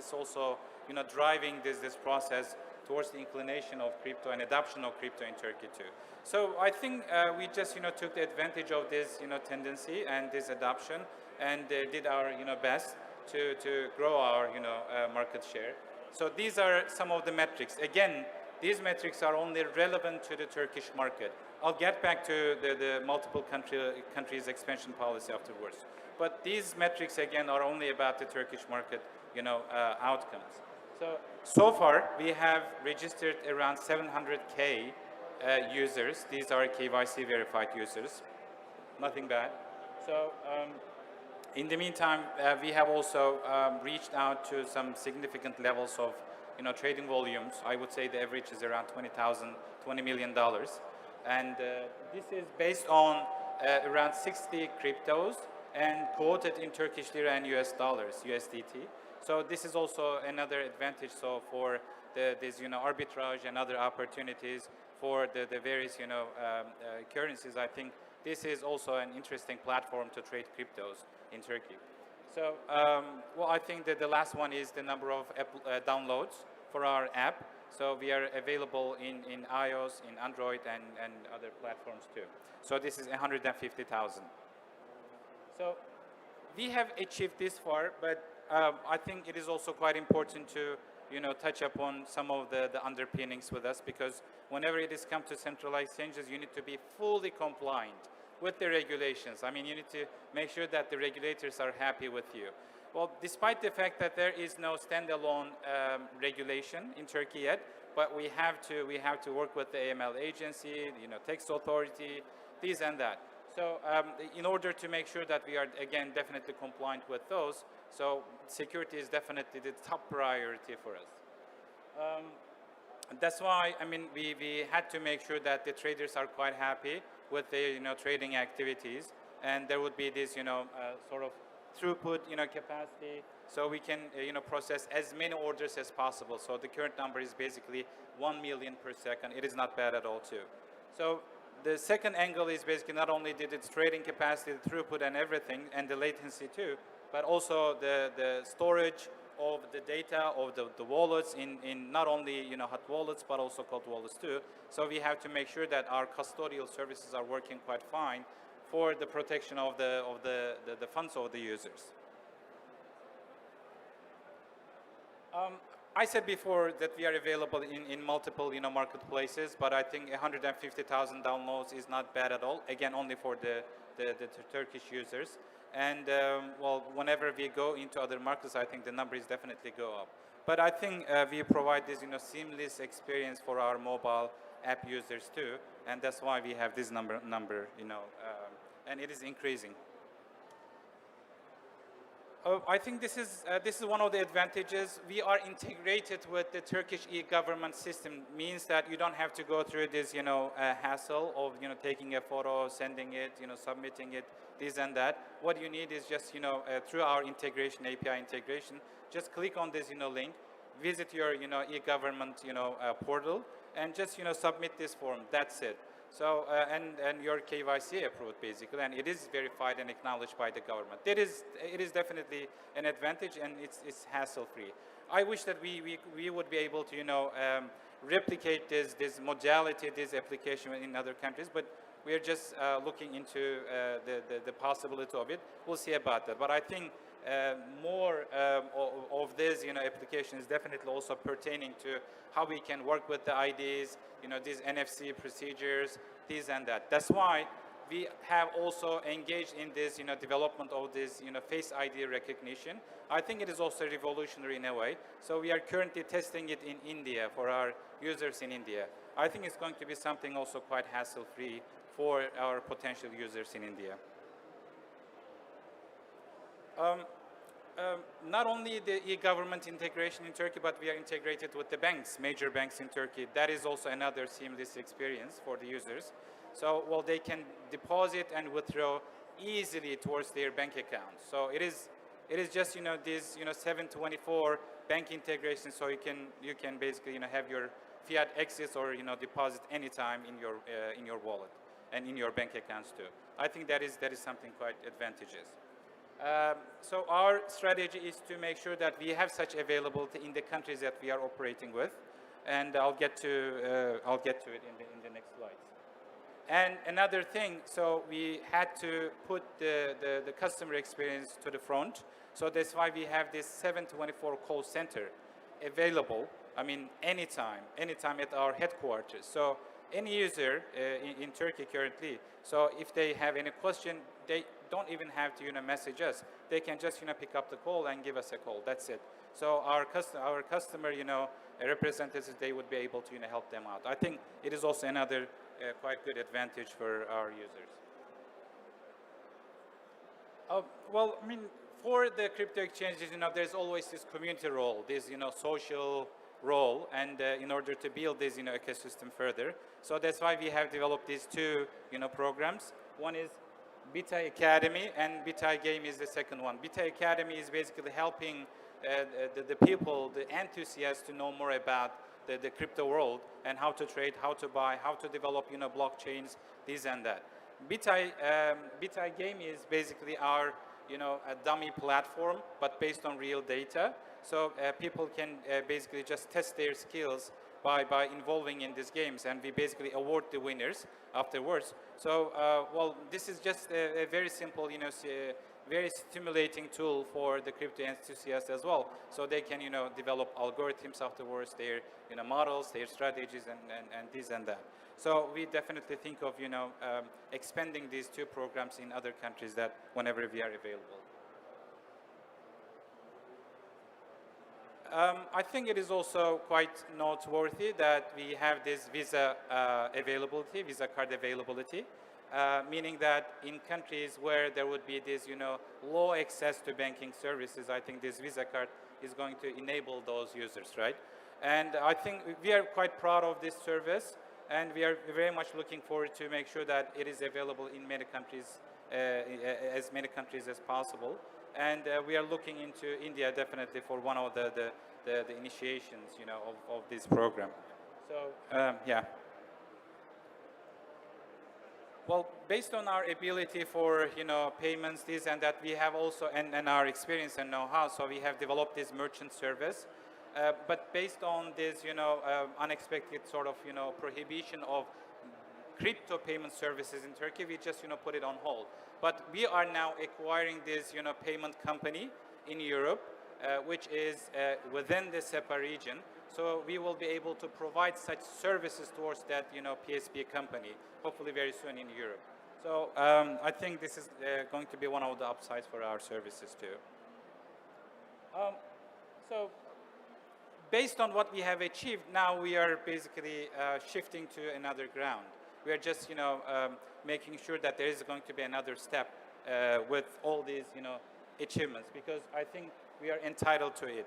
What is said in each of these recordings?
it's also, driving this process towards the inclination of crypto and adoption of crypto in Turkey too. So I think we just, took the advantage of this, tendency and this adoption, and did our, best to grow our, market share. So these are some of the metrics. Again, these metrics are only relevant to the Turkish market. I'll get back to the multiple countries expansion policy afterwards. But these metrics, again, are only about the Turkish market, outcomes. So far, we have registered around 700K users. These are KYC verified users. Nothing bad. So in the meantime, we have also reached out to some significant levels of trading volumes. I would say the average is around $20 million. And this is based on around 60 cryptos and quoted in Turkish lira and US dollars, USDT. So this is also another advantage. So for this arbitrage and other opportunities for the various currencies, I think this is also an interesting platform to trade cryptos in Turkey. So, well, I think that the last one is the number of downloads for our app. So we are available in iOS, in Android, and other platforms too. So this is 150,000. So we have achieved this far, but I think it is also quite important to touch upon some of the underpinnings with us, because whenever it is come to centralized exchanges, you need to be fully compliant with the regulations. I mean, you need to make sure that the regulators are happy with you. Well, despite the fact that there is no standalone regulation in Turkey yet, but we have to work with the AML agency, tax authority, this and that. So in order to make sure that we are, again, definitely compliant with those, so security is definitely the top priority for us. That's why, I mean, we had to make sure that the traders are quite happy with the trading activities, and there would be this sort of throughput capacity, so we can process as many orders as possible. So the current number is basically 1 million per second. It is not bad at all too. So the second angle is basically not only did its trading capacity, the throughput and everything, and the latency too, but also the storage of the data of the wallets in not only hot wallets but also cold wallets too. So we have to make sure that our custodial services are working quite fine for the protection of the funds of the users. I said before that we are available in multiple marketplaces, but I think 150,000 downloads is not bad at all. Again, only for the Turkish users. And well, whenever we go into other markets, I think the numbers definitely go up. But I think we provide this seamless experience for our mobile app users too, and that's why we have this number and it is increasing. I think this is one of the advantages. We are integrated with the Turkish e-government system. Means that you don't have to go through this hassle of taking a photo, sending it, submitting it, this and that. What you need is just through our integration, API integration, just click on this link, visit your e-government portal, and just submit this form. That's it. So and your KYC approved basically, and it is verified and acknowledged by the government. It is definitely an advantage, and it's hassle-free. I wish that we would be able to replicate this modality, this application in other countries, but we are just looking into the possibility of it. We'll see about that. But I think more of this application is definitely also pertaining to how we can work with the IDs, these NFC procedures, this and that. That's why we have also engaged in this development of this Face ID recognition. I think it is also revolutionary in a way. So we are currently testing it in India for our users in India. I think it's going to be something also quite hassle-free for our potential users in India. Not only the e-government integration in Turkey, but we are integrated with the banks, major banks in Turkey. That is also another seamless experience for the users. So, well, they can deposit and withdraw easily towards their bank accounts. So it is just this 724 bank integration. So you can basically have your fiat exits or deposit anytime in your wallet and in your bank accounts too. I think that is something quite advantageous. So our strategy is to make sure that we have such availability in the countries that we are operating with, and I'll get to it in the next slides. And another thing, so we had to put the customer experience to the front. So that's why we have this 7/24 call center available. I mean, anytime at our headquarters. So any user in Turkey currently, so if they have any question, they don't even have to message us. They can just pick up the call and give us a call. That's it. So our customer representatives, they would be able to help them out. I think it is also another quite good advantage for our users. Well, I mean, for the crypto exchanges, there's always this community role, this social role, and in order to build this ecosystem further. So that's why we have developed these two programs. One is Bitay Academy, and Bitay Game is the second one. Bitay Academy is basically helping the people, the enthusiasts, to know more about the crypto world and how to trade, how to buy, how to develop blockchains, this and that. Bitay Game is basically our a dummy platform, but based on real data. So people can basically just test their skills by involving in these games, and we basically award the winners afterwards. So well, this is just a very simple, very stimulating tool for the crypto enthusiasts as well. So they can develop algorithms afterwards, their models, their strategies, and this and that. So we definitely think of expanding these two programs in other countries that whenever we are available. I think it is also quite noteworthy that we have this Visa availability, Visa card availability, meaning that in countries where there would be this, low access to banking services, I think this Visa card is going to enable those users, right? And I think we are quite proud of this service, and we are very much looking forward to make sure that it is available in many countries, as many countries as possible. And we are looking into India definitely for one of the initiations, of this program. So yeah. Well, based on our ability for payments, this and that, we have also and our experience and know-how. So we have developed this merchant service. But based on this, unexpected sort of, prohibition of crypto payment services in Turkey, we just, put it on hold. But we are now acquiring this, payment company in Europe, which is within the SEPA region. So we will be able to provide such services towards that, PSP company, hopefully very soon in Europe. So I think this is going to be one of the upsides for our services too. So based on what we have achieved, now we are basically shifting to another ground. We are just, making sure that there is going to be another step with all these, achievements, because I think we are entitled to it.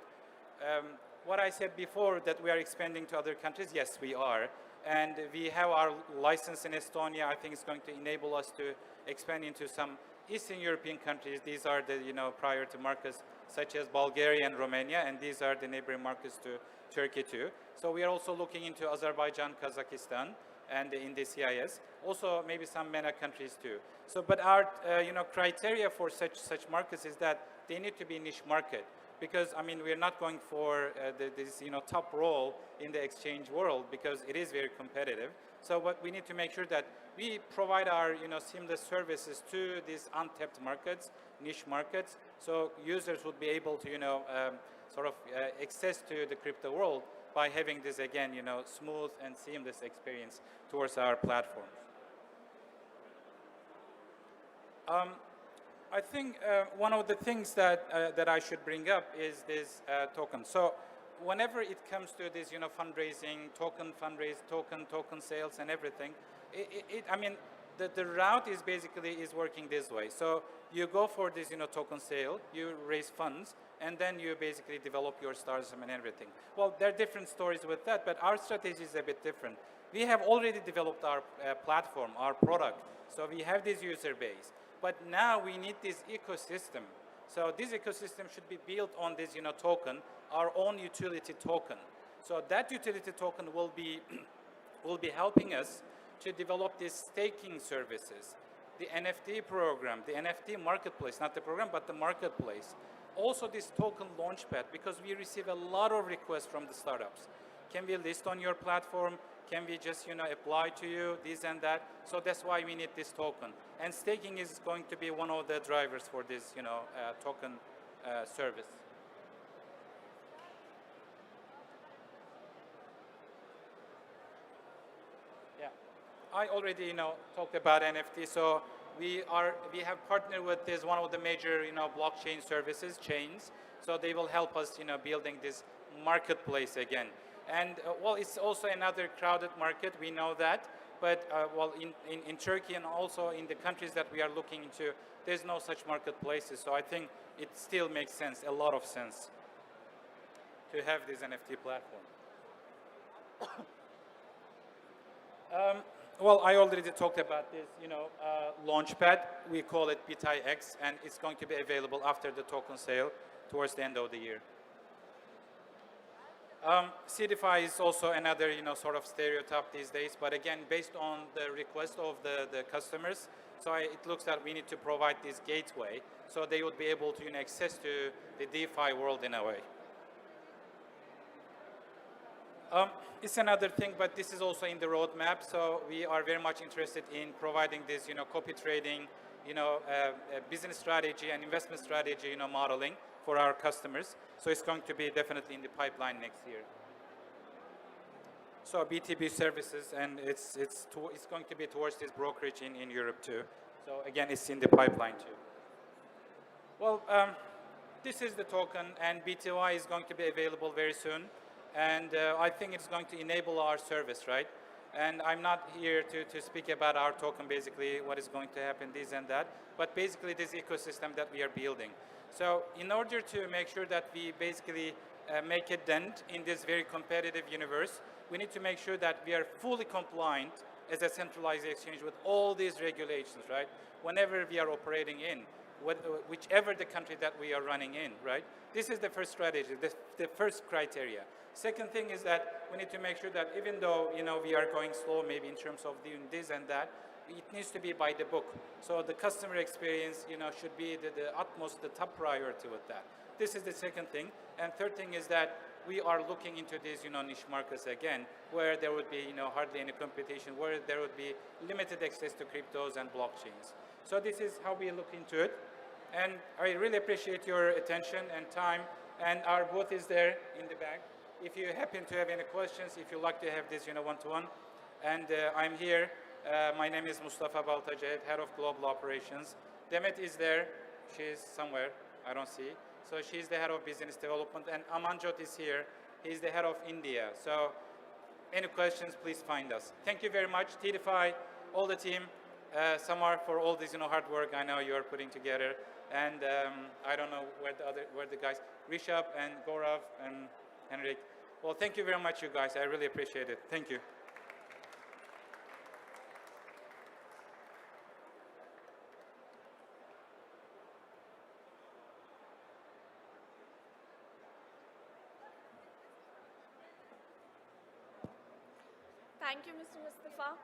What I said before, that we are expanding to other countries, yes, we are. And we have our license in Estonia. I think it's going to enable us to expand into some Eastern European countries. These are the, priority markets such as Bulgaria and Romania, and these are the neighboring markets to Turkey too. So we are also looking into Azerbaijan, Kazakhstan, and in the CIS. Also maybe some MENA countries too. So, but our, criteria for such markets is that they need to be niche market. Because, I mean, we're not going for this, top role in the exchange world, because it is very competitive. So what we need to make sure that we provide our, seamless services to these untapped markets, niche markets, so users would be able to, sort of access to the crypto world by having this, again, smooth and seamless experience towards our platforms. I think one of the things that I should bring up is this token. So whenever it comes to this, fundraising, token sales and everything, I mean, the route is basically working this way. So you go for this, token sale, you raise funds, and then you basically develop your stars and everything. Well, there are different stories with that, but our strategy is a bit different. We have already developed our platform, our product. So we have this user base. But now we need this ecosystem. So this ecosystem should be built on this, token, our own utility token. So that utility token will be helping us to develop these staking services. the NFT program, the NFT marketplace, not the program, but the marketplace. Also this token launchpad, because we receive a lot of requests from the startups. Can we list on your platform? Can we just apply to you, this and that? So that's why we need this token. And staking is going to be one of the drivers for this token service. Yeah, I already talked about NFT. So we have partnered with this one of the major blockchain services chains. So they will help us building this marketplace again. And well, it's also another crowded market. We know that. But well, in Turkey and also in the countries that we are looking into, there's no such marketplaces. So I think it still makes sense, a lot of sense, to have this NFT platform. Well, I already talked about this, launchpad. We call it Bitay X, and it's going to be available after the token sale towards the end of the year. TDeFi is also another, sort of stereotype these days, but again, based on the request of the customers, so it looks that we need to provide this gateway, so they would be able to access to the DeFi world in a way. It's another thing, but this is also in the roadmap. So we are very much interested in providing this, copy trading, business strategy and investment strategy, modeling for our customers. So it's going to be definitely in the pipeline next year. So BTB services, and it's going to be towards this brokerage in Europe too. So again, it's in the pipeline too. Well, this is the token, and BTY is going to be available very soon. And I think it's going to enable our service, right? And I'm not here to speak about our token, basically, what is going to happen, this and that, but basically this ecosystem that we are building. So in order to make sure that we basically make a dent in this very competitive universe, we need to make sure that we are fully compliant as a centralized exchange with all these regulations, right? Whenever we are operating in, whichever the country that we are running in, right? This is the first strategy, the first criteria. Second thing is that we need to make sure that even though we are going slow maybe in terms of doing this and that, it needs to be by the book. So the customer experience should be the utmost, the top priority with that. This is the second thing. And third thing is that we are looking into these niche markets again, where there would be hardly any competition, where there would be limited access to cryptos and blockchains. So this is how we look into it. And I really appreciate your attention and time. And our booth is there in the back. If you happen to have any questions, if you'd like to have this one-to-one. And I'm here. My name is Mustafa Baltajet, Head of Global Operations. Demet is there. She's somewhere. I don't see. So she's the Head of Business Development. And Amanjot is here. He's the Head of India. So any questions, please find us. Thank you very much. TDeFi, all the team, Samar, for all this hard work I know you are putting together. And I don't know where the guys, Rishabh and Gaurav and Henrik. Well, thank you very much, you guys. I really appreciate it. Thank you. Thank you, Mr. Mustafa.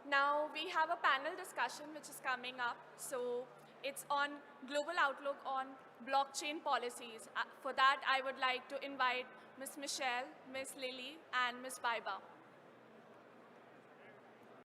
Now we have a panel discussion which is coming up. So it's on global outlook on blockchain policies. For that, I would like to invite Ms. Michelle, Ms. Lily, and Ms. Baiba.